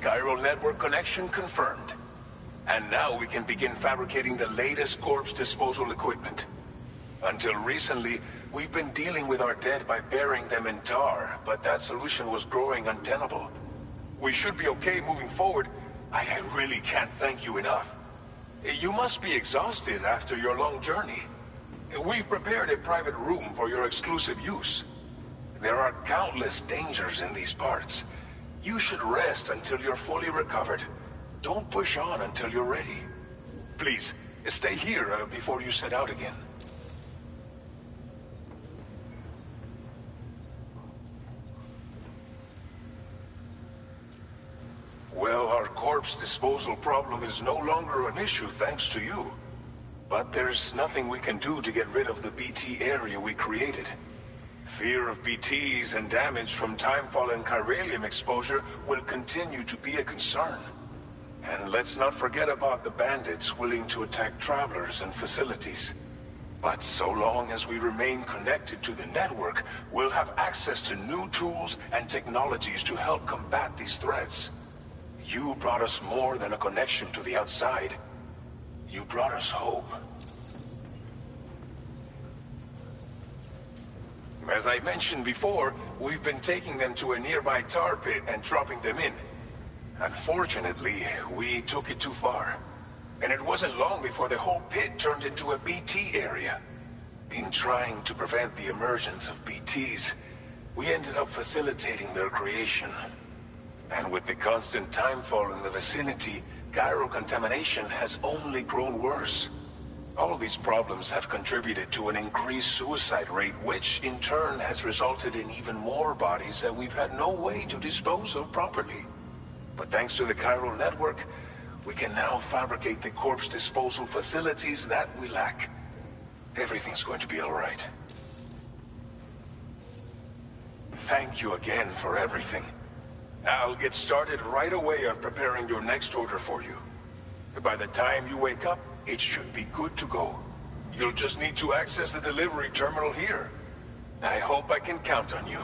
Cairo network connection confirmed. And now we can begin fabricating the latest corpse disposal equipment. Until recently, we've been dealing with our dead by burying them in tar, but that solution was growing untenable. We should be okay moving forward. I really can't thank you enough. You must be exhausted after your long journey. We've prepared a private room for your exclusive use. There are countless dangers in these parts. You should rest until you're fully recovered. Don't push on until you're ready. Please, stay here before you set out again. Well, our corpse disposal problem is no longer an issue thanks to you. But there's nothing we can do to get rid of the BT area we created. Fear of BTs and damage from timefall and chiralium exposure will continue to be a concern. And let's not forget about the bandits willing to attack travelers and facilities. But so long as we remain connected to the network, we'll have access to new tools and technologies to help combat these threats. You brought us more than a connection to the outside. You brought us hope. As I mentioned before, we've been taking them to a nearby tar pit and dropping them in. Unfortunately, we took it too far. And it wasn't long before the whole pit turned into a BT area. In trying to prevent the emergence of BTs, we ended up facilitating their creation. And with the constant timefall in the vicinity, gyro contamination has only grown worse. All these problems have contributed to an increased suicide rate, which in turn has resulted in even more bodies that we've had no way to dispose of properly. But thanks to the Cairo network, we can now fabricate the corpse disposal facilities that we lack. Everything's going to be all right. Thank you again for everything. I'll get started right away on preparing your next order for you. By the time you wake up, it should be good to go. You'll just need to access the delivery terminal here. I hope I can count on you.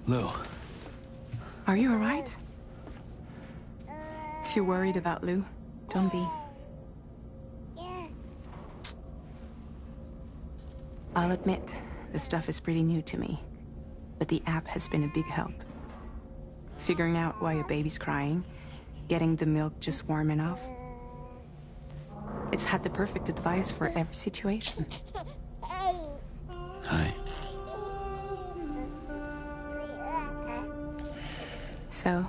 Lou. Are you alright? If you're worried about Lou, don't be. I'll admit, this stuff is pretty new to me, but the app has been a big help. Figuring out why a baby's crying, getting the milk just warm enough. It's had the perfect advice for every situation. Hi. So,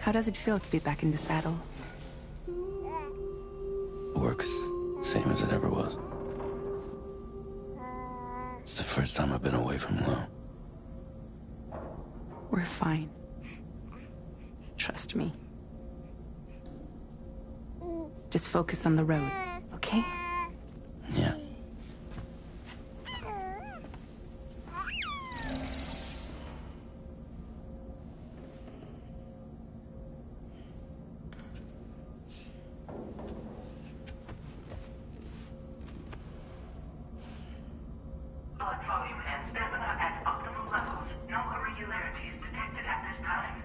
how does it feel to be back in the saddle? Work's same as it ever was. It's the first time I've been away from Lo. We're fine. Trust me. Just focus on the road, okay? Yeah. Blood volume and stamina at optimal levels. No irregularities detected at this time.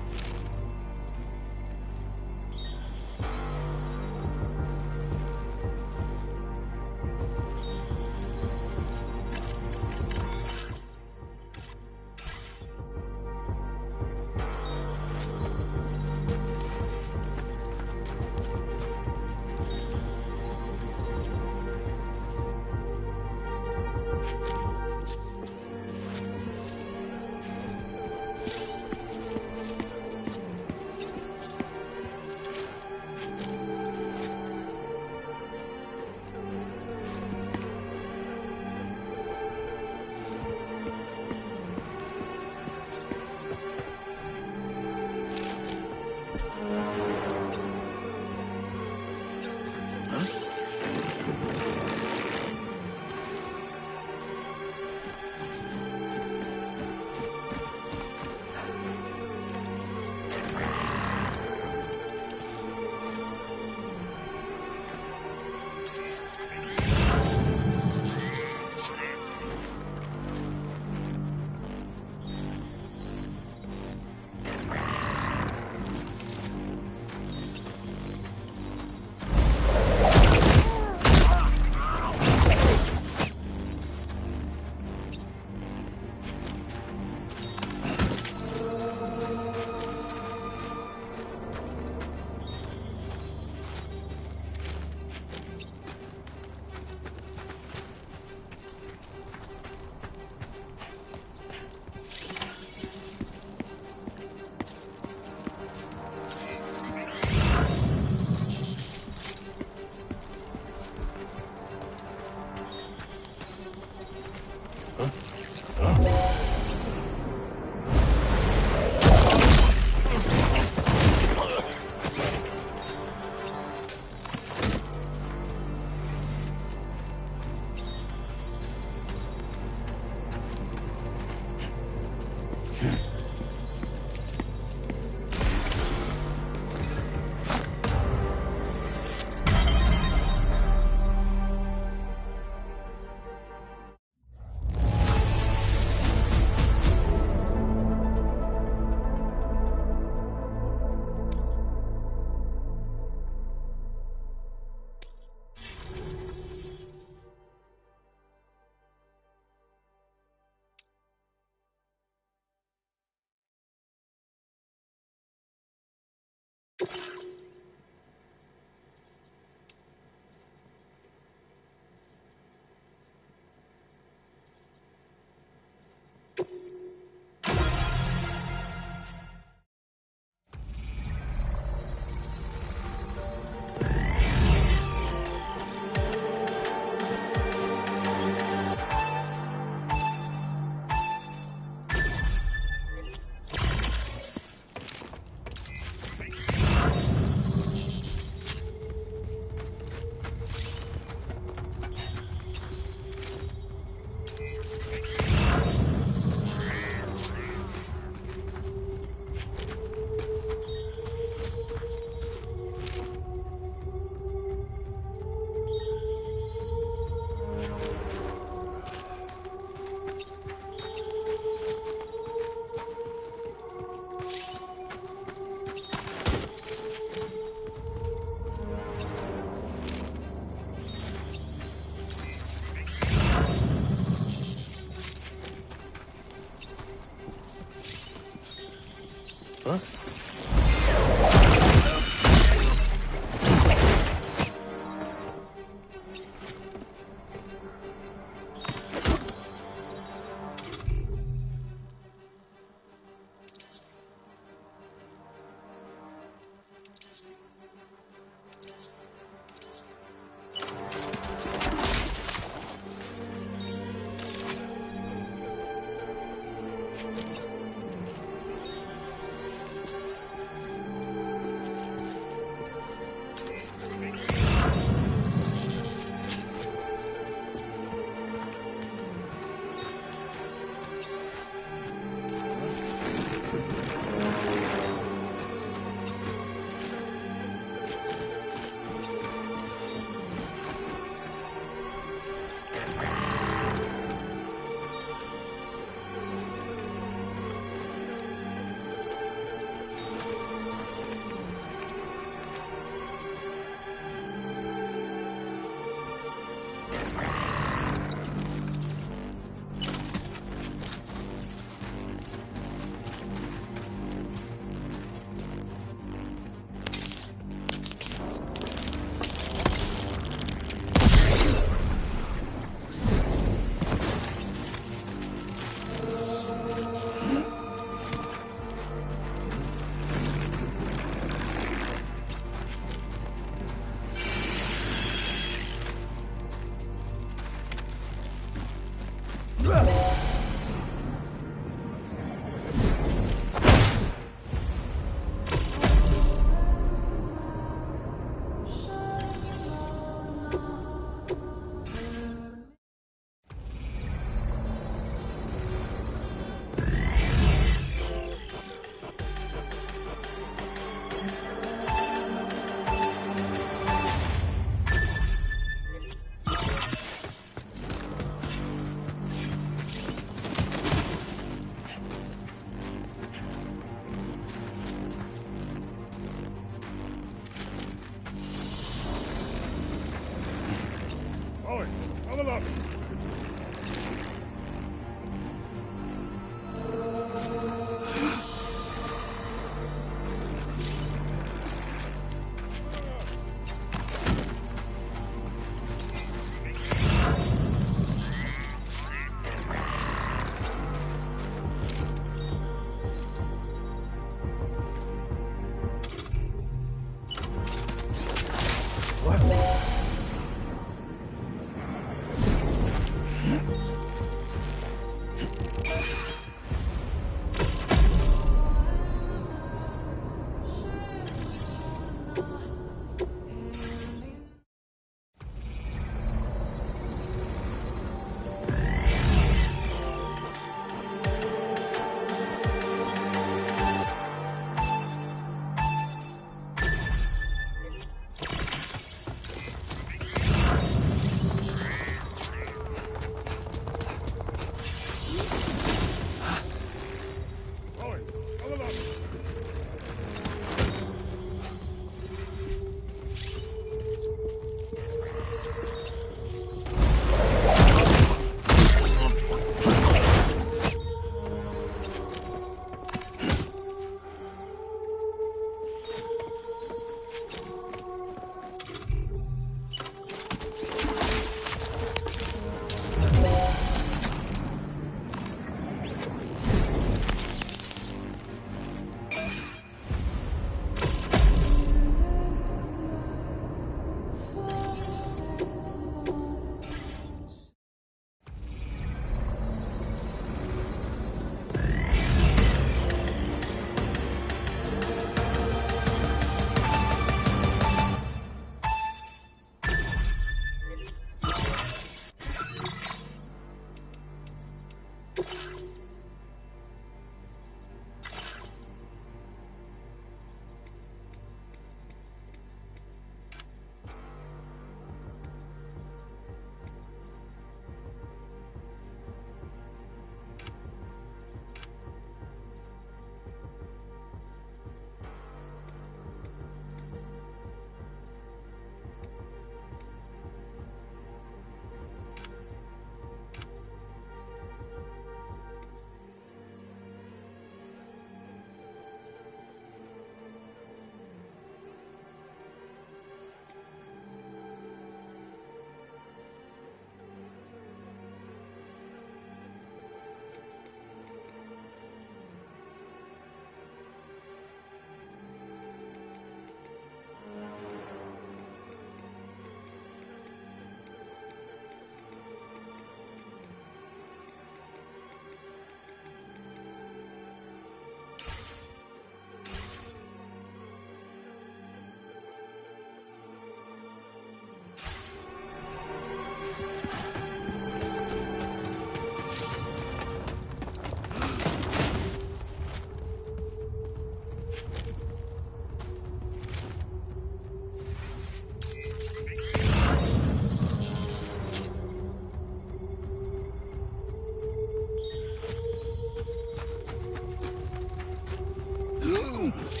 me!